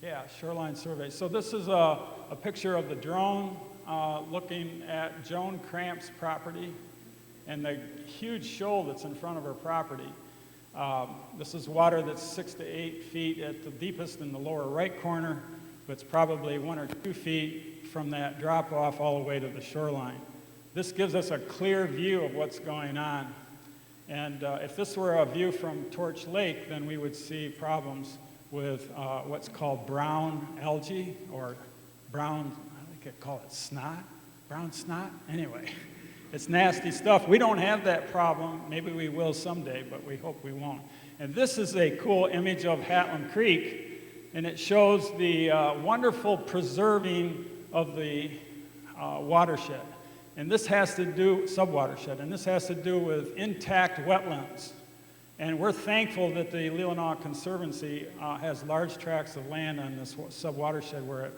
Yeah, shoreline survey. So this is a picture of the drone looking at Joan Cramp's property and the huge shoal that's in front of her property. This is water that's 6 to 8 feet at the deepest in the lower right corner, but it's probably 1 or 2 feet from that drop off all the way to the shoreline. This gives us a clear view of what's going on. And if this were a view from Torch Lake, then we would see problems with what's called brown algae, or brown, I think they call it snot, brown snot. Anyway, it's nasty stuff. We don't have that problem. Maybe we will someday, but we hope we won't. And this is a cool image of Hatlam Creek, and it shows the wonderful preserving of the watershed. And this has to do, subwatershed, and this has to do with intact wetlands. And we're thankful that the Leelanau Conservancy has large tracts of land on this subwatershed where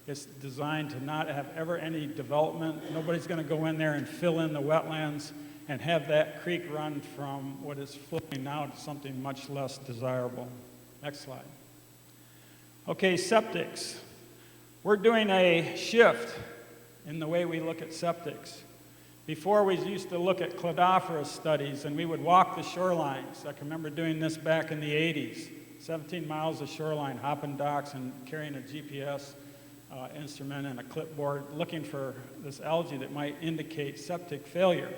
it's designed to not have ever any development. Nobody's going to go in there and fill in the wetlands and have that creek run from what is flowing now to something much less desirable. Next slide. Okay, septics. We're doing a shift in the way we look at septics. Before, we used to look at cladophorous studies, and we would walk the shorelines. I can remember doing this back in the 80s, 17 miles of shoreline, hopping docks and carrying a GPS instrument and a clipboard, looking for this algae that might indicate septic failure.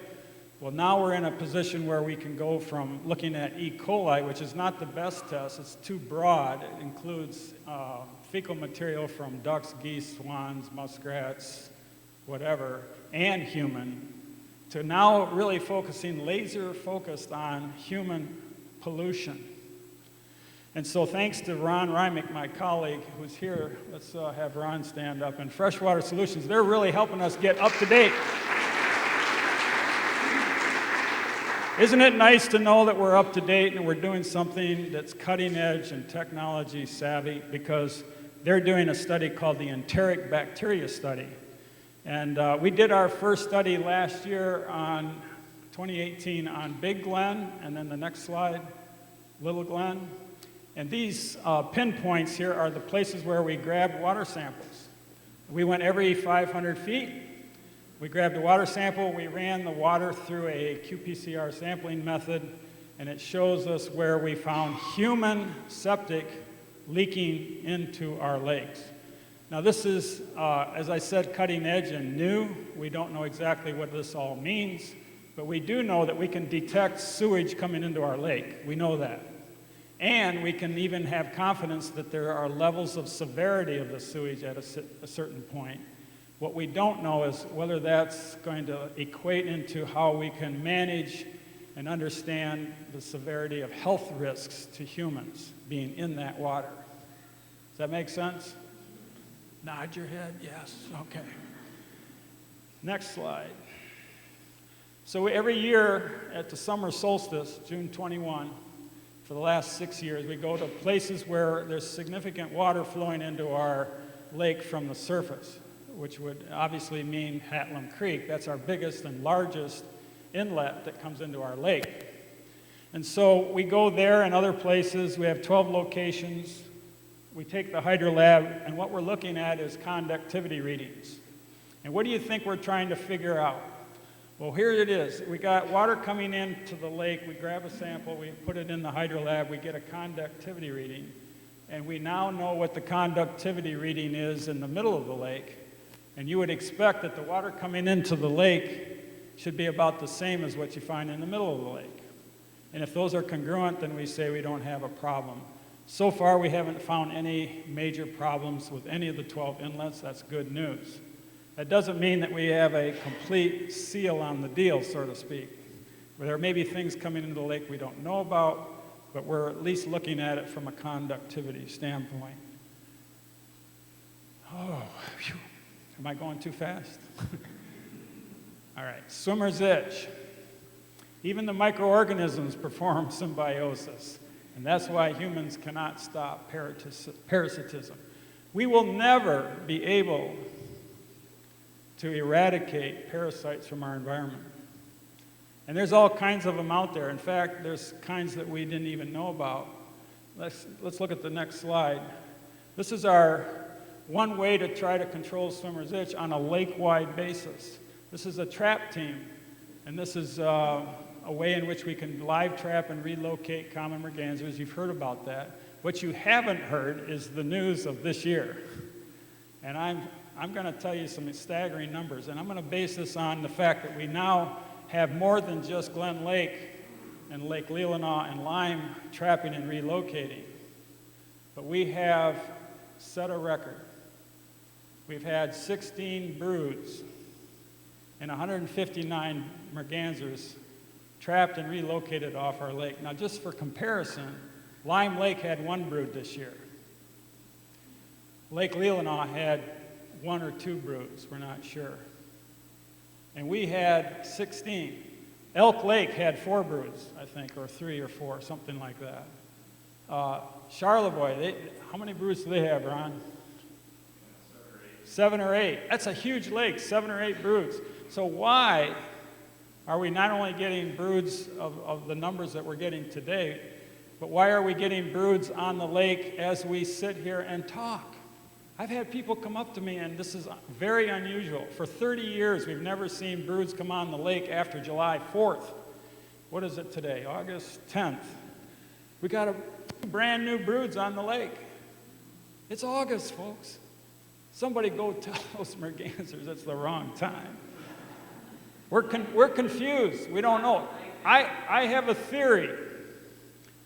Well, now we're in a position where we can go from looking at E. coli, which is not the best test, it's too broad. It includes fecal material from ducks, geese, swans, muskrats, whatever, and human, to now really focusing, laser focused on human pollution. And so thanks to Ron Rymick, my colleague, who's here, let's have Ron stand up, and Freshwater Solutions, they're really helping us get up to date. Isn't it nice to know that we're up to date and we're doing something that's cutting edge and technology savvy, because they're doing a study called the enteric bacteria study. And we did our first study last year on 2018 on Big Glen, and then the next slide, Little Glen. And these pinpoints here are the places where we grabbed water samples. We went every 500 feet. We grabbed a water sample, we ran the water through a qPCR sampling method, and it shows us where we found human septic leaking into our lakes. Now this is, as I said, cutting edge and new. We don't know exactly what this all means, but we do know that we can detect sewage coming into our lake. We know that. And we can even have confidence that there are levels of severity of the sewage at a certain point. What we don't know is whether that's going to equate into how we can manage and understand the severity of health risks to humans being in that water. Does that make sense? Nod your head, yes, okay. Next slide. So every year at the summer solstice, June 21, for the last 6 years, we go to places where there's significant water flowing into our lake from the surface, which would obviously mean Hatlam Creek. That's our biggest and largest inlet that comes into our lake. And so we go there and other places. We have 12 locations. We take the hydrolab, and what we're looking at is conductivity readings. And what do you think we're trying to figure out? Well, here it is. We got water coming into the lake. We grab a sample, we put it in the hydrolab, we get a conductivity reading, and we now know what the conductivity reading is in the middle of the lake. And you would expect that the water coming into the lake should be about the same as what you find in the middle of the lake. And if those are congruent, then we say we don't have a problem. So far, we haven't found any major problems with any of the 12 inlets. That's good news. That doesn't mean that we have a complete seal on the deal, so to speak. There may be things coming into the lake we don't know about, but we're at least looking at it from a conductivity standpoint. Oh, phew. Am I going too fast? All right, swimmer's itch. Even the microorganisms perform symbiosis, and that's why humans cannot stop parasitism. We will never be able to eradicate parasites from our environment. And there's all kinds of them out there. In fact, there's kinds that we didn't even know about. Let's look at the next slide. This is our one way to try to control swimmer's itch on a lake-wide basis. This is a trap team, and this is a way in which we can live trap and relocate common mergansers. You've heard about that. What you haven't heard is the news of this year. And I'm going to tell you some staggering numbers, and I'm going to base this on the fact that we now have more than just Glen Lake and Lake Leelanau and Lime trapping and relocating. But we have set a record. We've had 16 broods and 159 mergansers trapped and relocated off our lake. Now, just for comparison, Lime Lake had 1 brood this year. Lake Leelanau had 1 or 2 broods, we're not sure. And we had 16. Elk Lake had 4 broods, I think, or 3 or 4, something like that. Charlevoix, how many broods do they have, Ron? 7 or 8. That's a huge lake, 7 or 8 broods. So why are we not only getting broods of the numbers that we're getting today, but why are we getting broods on the lake as we sit here and talk? I've had people come up to me, and this is very unusual. For 30 years, we've never seen broods come on the lake after July 4th. What is it today? August 10th. We got brand new broods on the lake. It's August, folks. Somebody go tell those mergansers it's the wrong time. We're confused. We don't know. I have a theory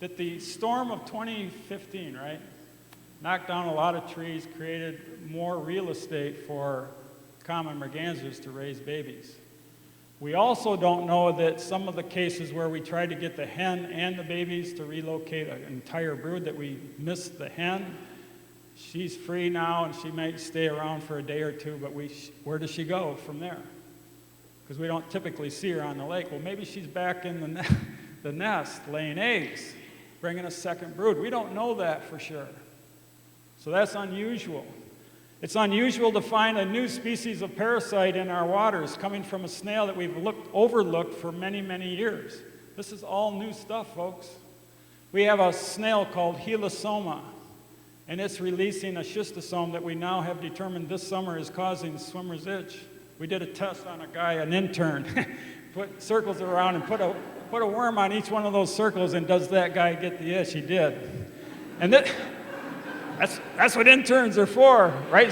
that the storm of 2015, right, knocked down a lot of trees, created more real estate for common mergansers to raise babies. We also don't know that some of the cases where we tried to get the hen and the babies to relocate an entire brood, that we missed the hen. She's free now, and she might stay around for a day or two, but where does she go from there? Because we don't typically see her on the lake. Well, maybe she's back in the nest laying eggs, bringing a second brood. We don't know that for sure. So that's unusual. It's unusual to find a new species of parasite in our waters coming from a snail that we've overlooked for many, many years. This is all new stuff, folks. We have a snail called Helisoma, and it's releasing a schistosome that we now have determined this summer is causing swimmer's itch. We did a test on a guy, an intern, put circles around and put a worm on each one of those circles, and does that guy get the itch? He did. And that's what interns are for, right?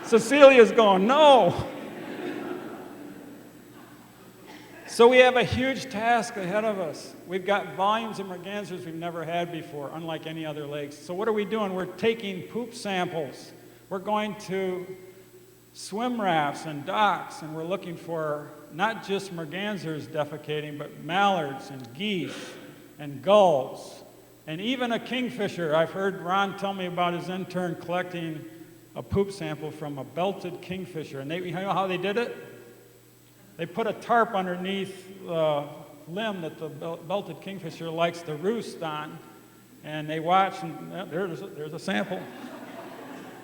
Cecilia's going, no. So we have a huge task ahead of us. We've got volumes of mergansers we've never had before, unlike any other lakes. So what are we doing? We're taking poop samples. We're going to swim rafts and docks, and we're looking for not just mergansers defecating, but mallards and geese and gulls. And even a kingfisher. I've heard Ron tell me about his intern collecting a poop sample from a belted kingfisher. And you know how they did it? They put a tarp underneath the limb that the belted kingfisher likes to roost on, and they watched, and there's a sample.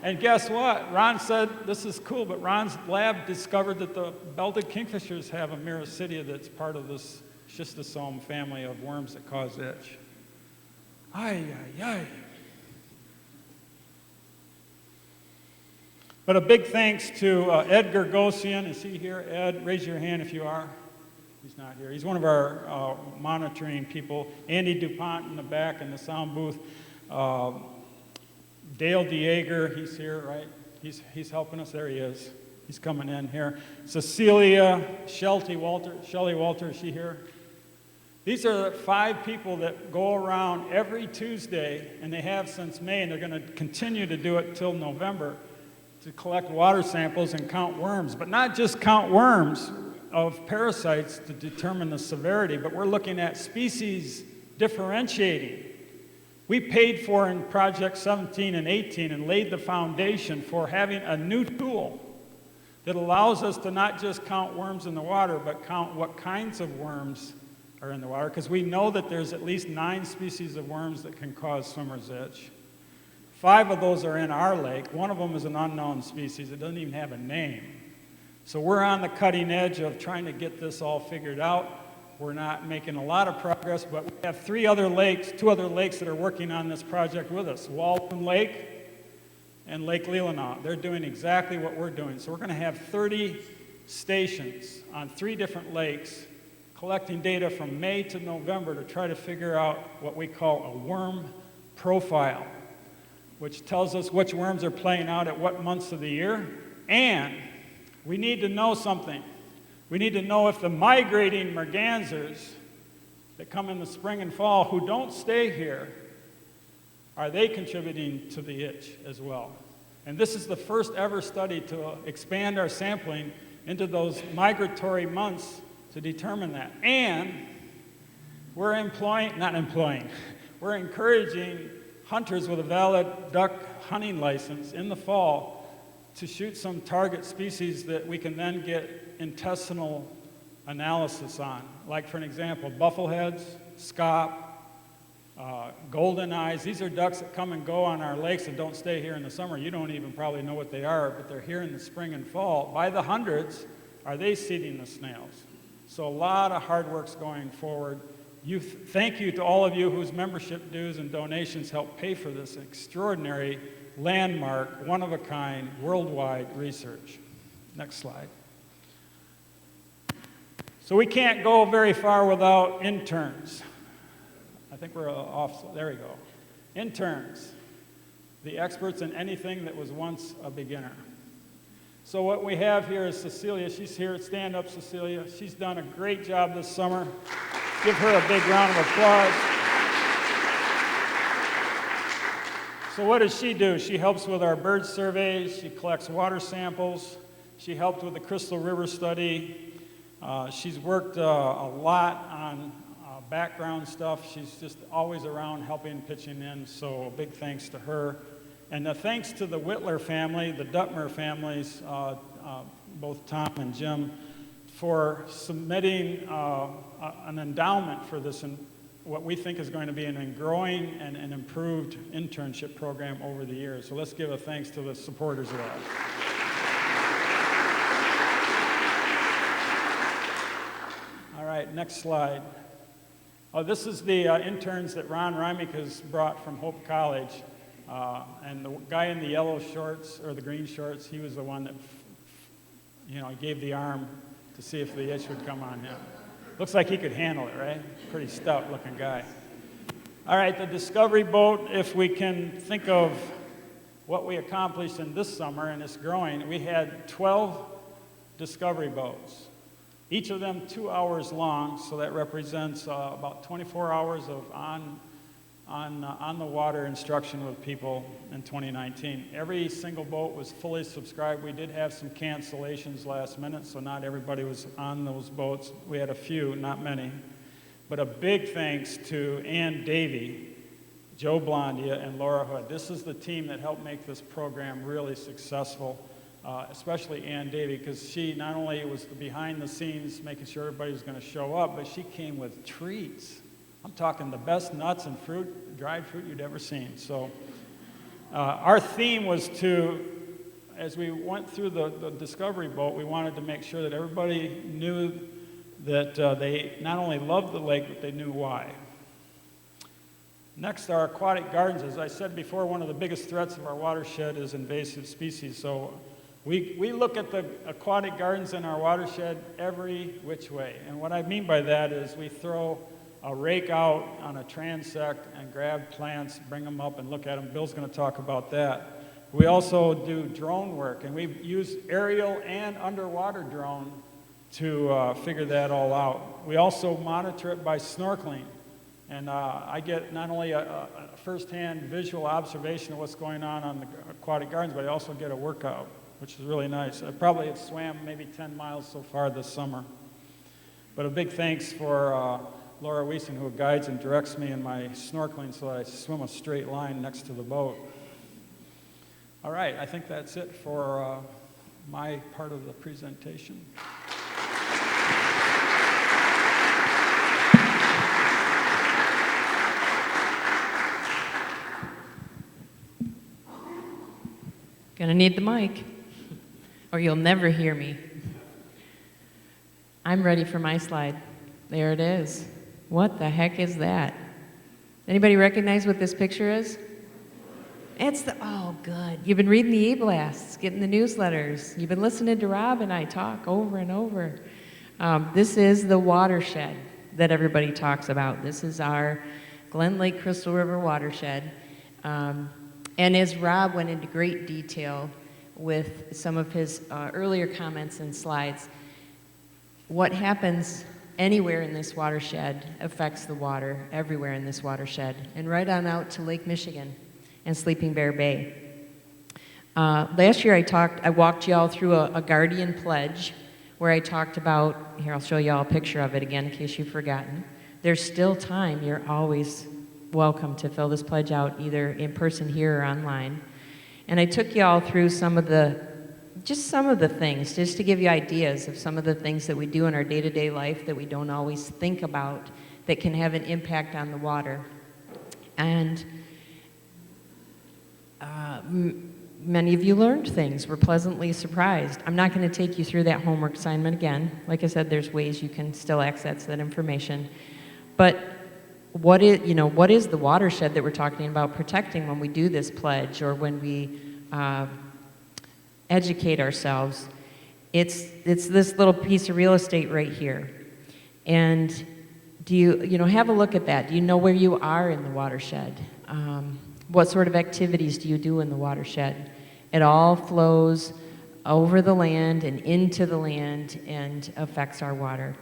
And guess what? Ron said, this is cool, but Ron's lab discovered that the belted kingfishers have a myristidia that's part of this schistosome family of worms that cause itch. Ay, ay, ay. But a big thanks to Ed Gergosian. Is he here? Ed, raise your hand if you are. He's not here. He's one of our monitoring people. Andy DuPont in the back in the sound booth. Dale DeAger, he's here, right? He's helping us. There he is. He's coming in here. Cecilia, Shelly Walter, is she here? These are 5 people that go around every Tuesday, and they have since May, and they're going to continue to do it till November, to collect water samples and count worms. But not just count worms of parasites to determine the severity, but we're looking at species differentiating. We paid for in Project 17 and 18 and laid the foundation for having a new tool that allows us to not just count worms in the water, but count what kinds of worms are in the water, because we know that there's at least 9 species of worms that can cause swimmer's itch. 5 of those are in our lake. One of them is an unknown species. It doesn't even have a name. So we're on the cutting edge of trying to get this all figured out. We're not making a lot of progress, but we have two other lakes that are working on this project with us, Walton Lake and Lake Leelanau. They're doing exactly what we're doing. So we're going to have 30 stations on 3 different lakes collecting data from May to November to try to figure out what we call a worm profile, which tells us which worms are playing out at what months of the year. And we need to know something. We need to know if the migrating mergansers that come in the spring and fall who don't stay here, are they contributing to the itch as well? And this is the first ever study to expand our sampling into those migratory months to determine that. And we're we're encouraging hunters with a valid duck hunting license in the fall to shoot some target species that we can then get intestinal analysis on. Like, for an example, buffleheads, scaup, golden eyes. These are ducks that come and go on our lakes and don't stay here in the summer. You don't even probably know what they are, but they're here in the spring and fall. By the hundreds, are they seeding the snails? So a lot of hard work's going forward. Thank you to all of you whose membership dues and donations help pay for this extraordinary, landmark, one-of-a-kind, worldwide research. Next slide. So we can't go very far without interns. I think we're off, there we go. Interns, the experts in anything that was once a beginner. So what we have here is Cecilia. She's here. Stand up, Cecilia. She's done a great job this summer. Give her a big round of applause. So what does she do? She helps with our bird surveys. She collects water samples. She helped with the Crystal River study. She's worked a lot on background stuff. She's just always around helping, pitching in, so a big thanks to her. And thanks to the Whitler family, the Duckmer families, both Tom and Jim, for submitting an endowment for this, and what we think is going to be an growing and an improved internship program over the years. So let's give a thanks to the supporters of that. All right, next slide. Oh, this is the interns that Ron Reimich has brought from Hope College. And the guy in the yellow shorts, or the green shorts, he was the one that, gave the arm to see if the itch would come on him. Looks like he could handle it, right? Pretty stout-looking guy. All right, the Discovery Boat, if we can think of what we accomplished in this summer, and it's growing, we had 12 Discovery Boats. Each of them 2 hours long, so that represents about 24 hours of on the water instruction with people in 2019. Every single boat was fully subscribed. We did have some cancellations last minute, so not everybody was on those boats. We had a few, not many. But a big thanks to Ann Davey, Joe Blondia, and Laura Hood. This is the team that helped make this program really successful. Especially Ann Davey, because she not only was behind the scenes making sure everybody was going to show up, but she came with treats. I'm talking the best nuts and fruit, dried fruit you'd ever seen. So our theme was to, as we went through the Discovery Boat, we wanted to make sure that everybody knew that they not only loved the lake, but they knew why. Next, our aquatic gardens. As I said before, one of the biggest threats of our watershed is invasive species. So we look at the aquatic gardens in our watershed every which way. And what I mean by that is we throw a rake out on a transect and grab plants, bring them up and look at them. Bill's going to talk about that. We also do drone work, and we use aerial and underwater drone to figure that all out. We also monitor it by snorkeling. And I get not only a first-hand visual observation of what's going on the aquatic gardens, but I also get a workout, which is really nice. I probably have swam maybe 10 miles so far this summer. But a big thanks for Laura Wiesen, who guides and directs me in my snorkeling so that I swim a straight line next to the boat. All right, I think that's it for my part of the presentation. Gonna need the mic, or you'll never hear me. I'm ready for my slide. There it is. What the heck is that? Anybody recognize what this picture is? Oh, good. You've been reading the e-blasts, getting the newsletters. You've been listening to Rob and I talk over and over. This is the watershed that everybody talks about. This is our Glen Lake Crystal River watershed. And as Rob went into great detail with some of his earlier comments and slides, what happens anywhere in this watershed affects the water everywhere in this watershed, and right on out to Lake Michigan and Sleeping Bear Bay. Last year I walked y'all through a Guardian pledge where I talked about, here I'll show y'all a picture of it again in case you've forgotten. There's still time, you're always welcome to fill this pledge out either in person here or online. And I took y'all through some of the things, just to give you ideas of some of the things that we do in our day-to-day life that we don't always think about that can have an impact on the water. And many of you learned things, were pleasantly surprised. I'm not going to take you through that homework assignment again. Like I said, there's ways you can still access that information. But what is the watershed that we're talking about protecting when we do this pledge or when we educate ourselves? It's this little piece of real estate right here. And do you have a look at that? Do you know where you are in the watershed? What sort of activities do you do in the watershed? It all flows over the land and into the land and affects our water.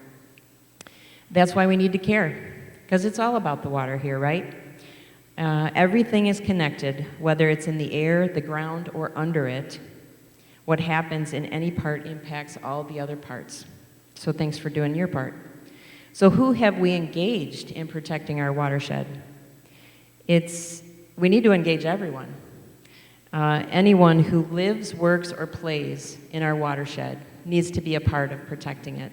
That's why we need to care, because it's all about the water here, right? Everything is connected, whether it's in the air, the ground, or under it. What happens in any part impacts all the other parts. So thanks for doing your part. So who have we engaged in protecting our watershed? We need to engage everyone. Anyone who lives, works, or plays in our watershed needs to be a part of protecting it.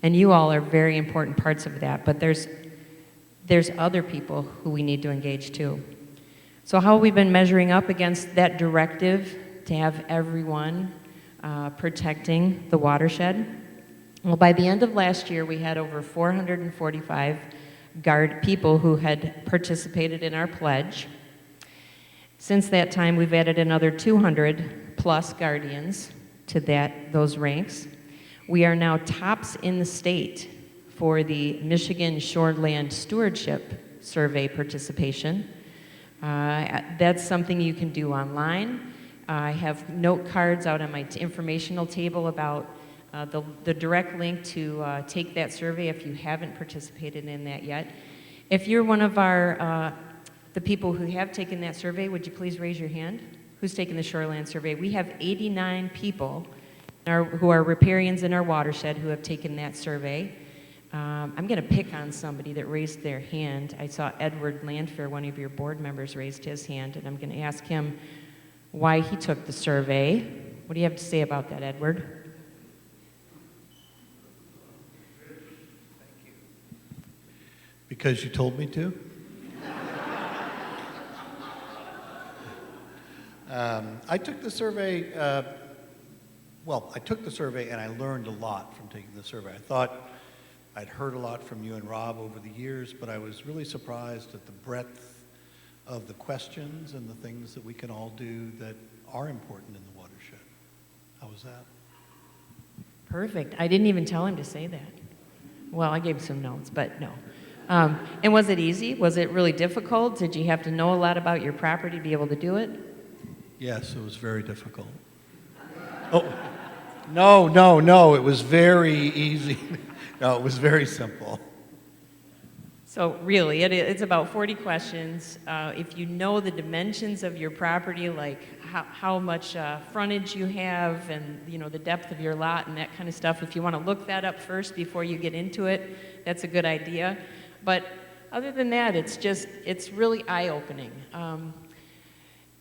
And you all are very important parts of that, but there's other people who we need to engage too. So how have we been measuring up against that directive to have everyone protecting the watershed? Well, by the end of last year, we had over 445 people who had participated in our pledge. Since that time, we've added another 200 plus guardians to those ranks. We are now tops in the state for the Michigan Shoreland Stewardship Survey participation. That's something you can do online. I have note cards out on my informational table about the direct link to take that survey if you haven't participated in that yet. If you're one of the people who have taken that survey, would you please raise your hand? Who's taken the Shoreland Survey? We have 89 people who are riparians in our watershed who have taken that survey. I'm going to pick on somebody that raised their hand. I saw Edward Landfair, one of your board members, raised his hand, and I'm going to ask him why he took the survey. What do you have to say about that, Edward? Because you told me to? I took the survey, I took the survey and I learned a lot from taking the survey. I thought I'd heard a lot from you and Rob over the years, but I was really surprised at the breadth of the questions and the things that we can all do that are important in the watershed. How was that? Perfect. I didn't even tell him to say that. Well, I gave some notes, but no. And was it easy? Was it really difficult? Did you have to know a lot about your property to be able to do it? Yes, it was very difficult. Oh, no, it was very easy. No, it was very simple. So really, it's about 40 questions. If you know the dimensions of your property, like how much frontage you have and the depth of your lot and that kind of stuff, if you want to look that up first before you get into it, that's a good idea. But other than that, it's really eye-opening.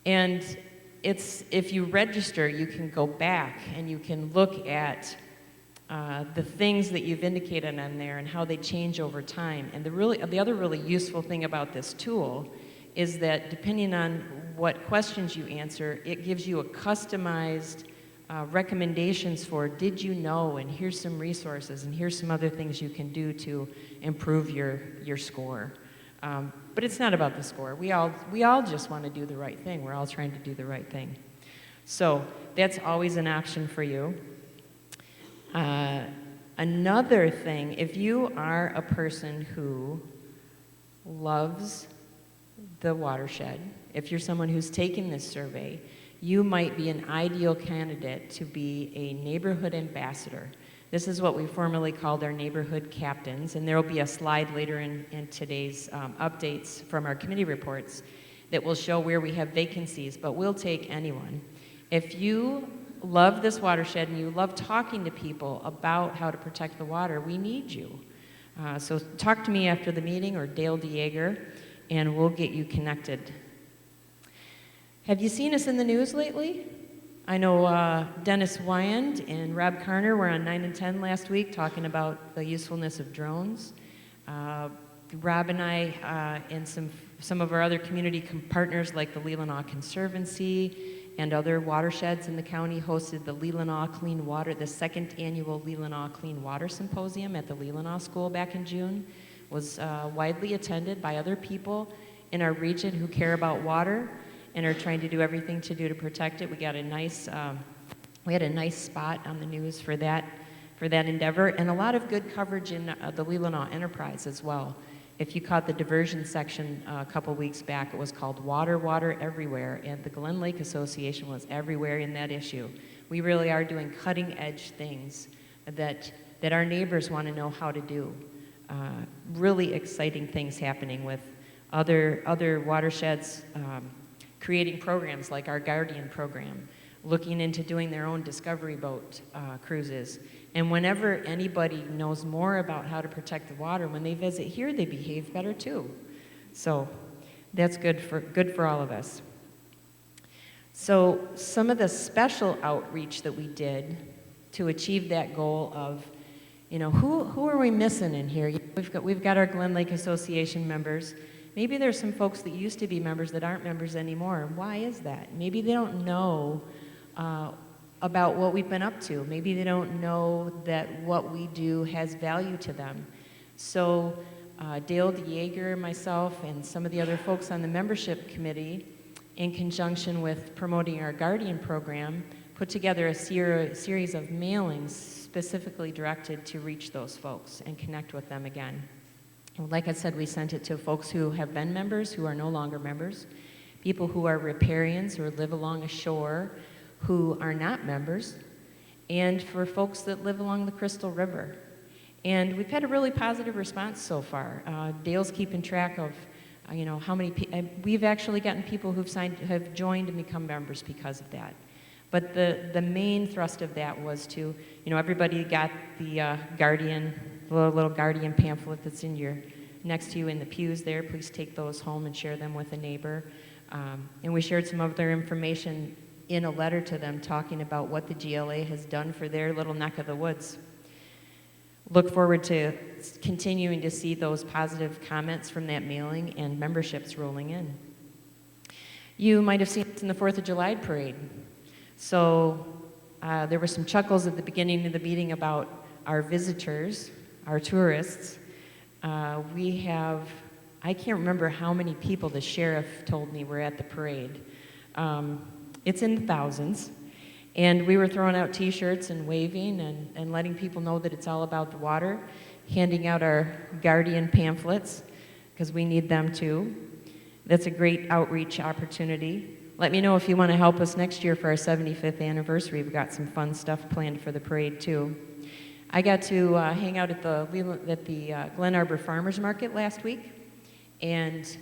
And if you register, you can go back and you can look at the things that you've indicated on there and how they change over time. And the other really useful thing about this tool is that depending on what questions you answer, it gives you a customized recommendations for did you know, and here's some resources, and here's some other things you can do to improve your score. But it's not about the score. We all just want to do the right thing. We're all trying to do the right thing. So that's always an option for you. Another thing, if you are a person who loves the watershed, if you're someone who's taken this survey, you might be an ideal candidate to be a neighborhood ambassador. This is what we formerly called our neighborhood captains, and there will be a slide later in today's updates from our committee reports that will show where we have vacancies, but we'll take anyone. If you love this watershed and you love talking to people about how to protect the water, we need you. So talk to me after the meeting or Dale DeYager, and we'll get you connected. Have you seen us in the news lately? I know Dennis Wyand and Rob Carner were on 9 and 10 last week talking about the usefulness of drones. Rob and I and some of our other community partners like the Leelanau Conservancy and other watersheds in the county hosted the Leelanau Clean Water, the second annual Leelanau Clean Water Symposium at the Leelanau School back in June. It was widely attended by other people in our region who care about water and are trying to do everything to protect it. We got a nice, we had a nice spot on the news for that endeavor, and a lot of good coverage in the Leelanau Enterprise as well. If you caught the diversion section a couple weeks back, it was called Water, Water Everywhere, and the Glen Lake Association was everywhere in that issue. We really are doing cutting edge things that our neighbors want to know how to do. Really exciting things happening with other watersheds, creating programs like our Guardian program, looking into doing their own discovery boat cruises. And whenever anybody knows more about how to protect the water, when they visit here, they behave better too. So that's good for all of us. So some of the special outreach that we did to achieve that goal of, who are we missing in here? We've got our Glen Lake Association members. Maybe there's some folks that used to be members that aren't members anymore. Why is that? Maybe they don't know about what we've been up to. Maybe they don't know that what we do has value to them. So Dale DeYager, myself, and some of the other folks on the membership committee, in conjunction with promoting our Guardian program, put together a series of mailings specifically directed to reach those folks and connect with them again. And like I said, we sent it to folks who have been members, who are no longer members, people who are riparians or live along a shore, who are not members, and for folks that live along the Crystal River. And we've had a really positive response so far. Dale's keeping track of, how many we've actually gotten people have joined and become members because of that. But the main thrust of that was to, everybody got the Guardian, the little Guardian pamphlet that's next to you in the pews there. Please take those home and share them with a neighbor. And we shared some other information in a letter to them talking about what the GLA has done for their little neck of the woods. Look forward to continuing to see those positive comments from that mailing and memberships rolling in. You might have seen us in the 4th of July parade. So there were some chuckles at the beginning of the meeting about our visitors, our tourists. We have, I can't remember how many people the sheriff told me were at the parade. It's in the thousands. And we were throwing out T-shirts and waving and letting people know that it's all about the water, handing out our Guardian pamphlets, because we need them too. That's a great outreach opportunity. Let me know if you want to help us next year for our 75th anniversary. We've got some fun stuff planned for the parade too. I got to hang out at the Glen Arbor Farmers Market last week, and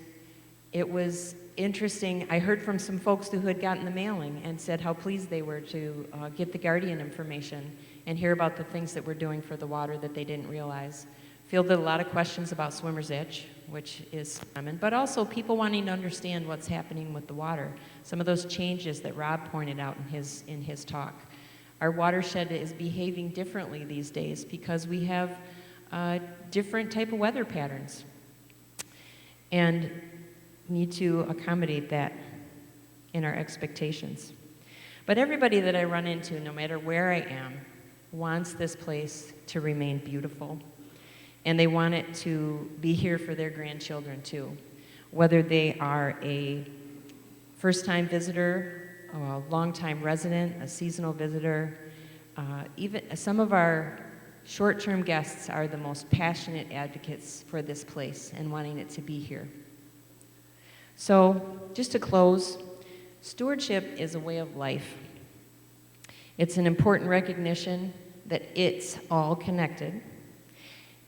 it was interesting. I heard from some folks who had gotten the mailing and said how pleased they were to get the Guardian information and hear about the things that we're doing for the water that they didn't realize. Fielded a lot of questions about swimmer's itch, which is common, but also people wanting to understand what's happening with the water. Some of those changes that Rob pointed out in his talk. Our watershed is behaving differently these days because we have different type of weather patterns. And need to accommodate that in our expectations. But everybody that I run into, no matter where I am, wants this place to remain beautiful. And they want it to be here for their grandchildren too. Whether they are a first-time visitor, a long-time resident, a seasonal visitor, even some of our short-term guests are the most passionate advocates for this place and wanting it to be here. So, just to close, stewardship is a way of life. It's an important recognition that it's all connected.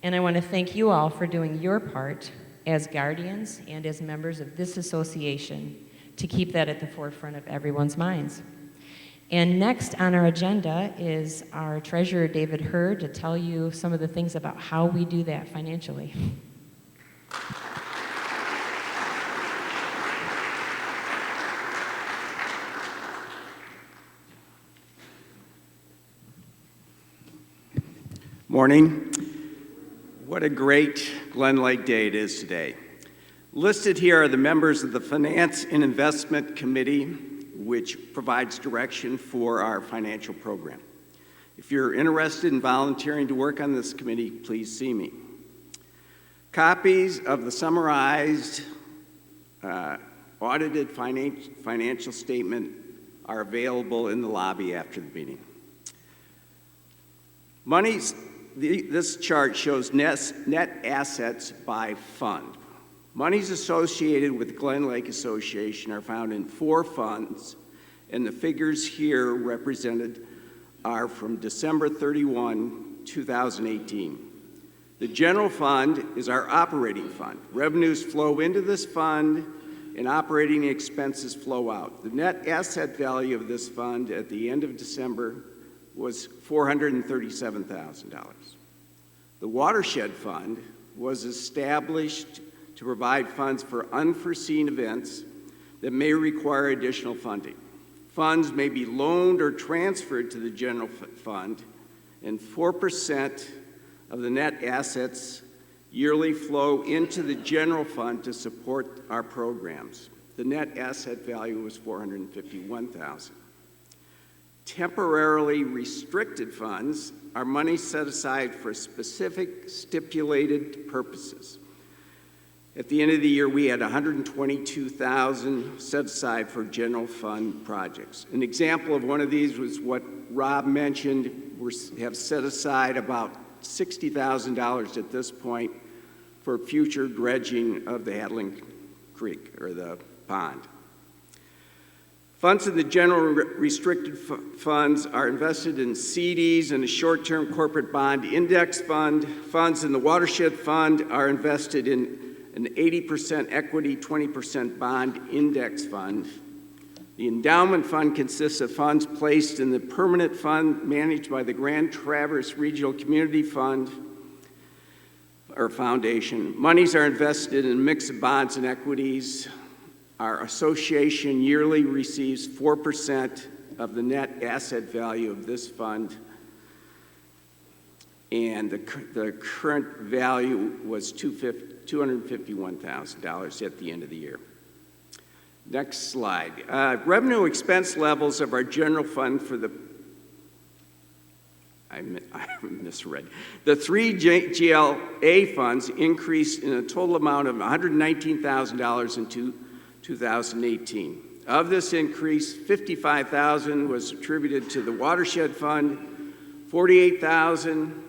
And I want to thank you all for doing your part as guardians and as members of this association to keep that at the forefront of everyone's minds. And next on our agenda is our treasurer, David Hurd, to tell you some of the things about how we do that financially. Morning. What a great Glen Lake day it is today. Listed here are the members of the Finance and Investment Committee, which provides direction for our financial program. If you're interested in volunteering to work on this committee, please see me. Copies of the summarized audited financial statement are available in the lobby after the meeting. This chart shows net assets by fund. Monies associated with Glen Lake Association are found in 4 funds, and the figures here represented are from December 31, 2018. The general fund is our operating fund. Revenues flow into this fund, and operating expenses flow out. The net asset value of this fund at the end of December was $437,000. The watershed fund was established to provide funds for unforeseen events that may require additional funding. Funds may be loaned or transferred to the general fund, and 4% of the net assets yearly flow into the general fund to support our programs. The net asset value was $451,000. Temporarily restricted funds are money set aside for specific stipulated purposes. At the end of the year, we had $122,000 set aside for general fund projects. An example of one of these was what Rob mentioned. We have set aside about $60,000 at this point for future dredging of the Hadling Creek, or the pond. Funds in the general restricted funds are invested in CDs and a short-term corporate bond index fund. Funds in the watershed fund are invested in an 80% equity, 20% bond index fund. The endowment fund consists of funds placed in the permanent fund managed by the Grand Traverse Regional Community Fund, or Foundation. Monies are invested in a mix of bonds and equities. Our association yearly receives 4% of the net asset value of this fund, and the current value was $251,000 at the end of the year. Next slide. Revenue expense levels of our general fund for the, I misread. The 3 GLA funds increased in a total amount of $119,000 in 2018. Of this increase, $55,000 was attributed to the watershed fund, $48,000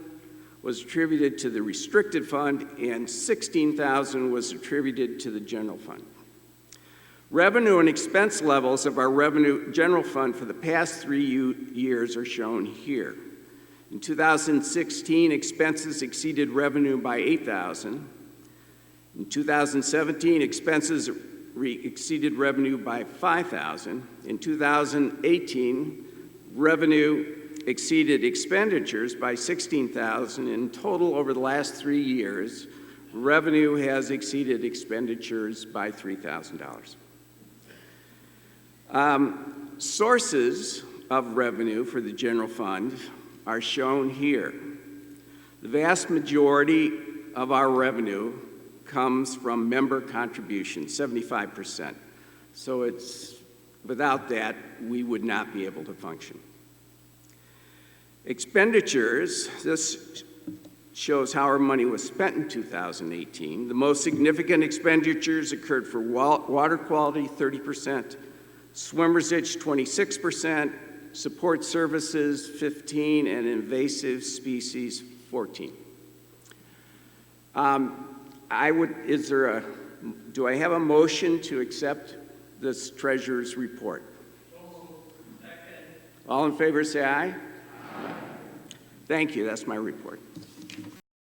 was attributed to the restricted fund, and $16,000 was attributed to the general fund. Revenue and expense levels of our general fund for the past 3 years are shown here. In 2016, expenses exceeded revenue by $8,000. In 2017, expenses exceeded revenue by $5,000. In 2018, revenue exceeded expenditures by $16,000. In total, over the last 3 years, revenue has exceeded expenditures by $3,000. Sources of revenue for the general fund are shown here. The vast majority of our revenue comes from member contributions, 75%. So it's Without that, we would not be able to function. Expenditures, this shows how our money was spent in 2018. The most significant expenditures occurred for water quality, 30%, swimmer's itch, 26%, support services, 15%, and invasive species, 14%. Do I have a motion to accept this treasurer's report? All in favor say aye. Thank you, that's my report.